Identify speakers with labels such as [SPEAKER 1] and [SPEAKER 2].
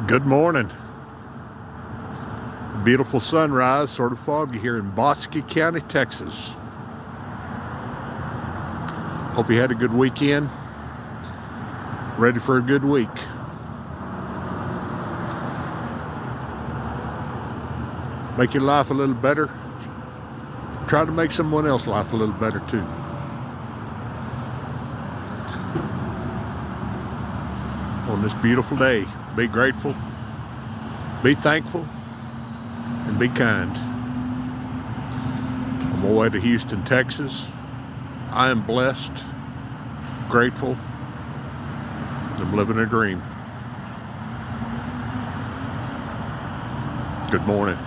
[SPEAKER 1] Good morning. Beautiful sunrise, sort of foggy here in Bosque County, Texas. Hope you had a good weekend. Ready for a good week. Make your life a little better. Try to make someone else's life a little better too. On this beautiful day, be grateful, be thankful, and be kind. On my way to Houston, Texas. I am blessed, grateful, I'm living a dream. Good morning.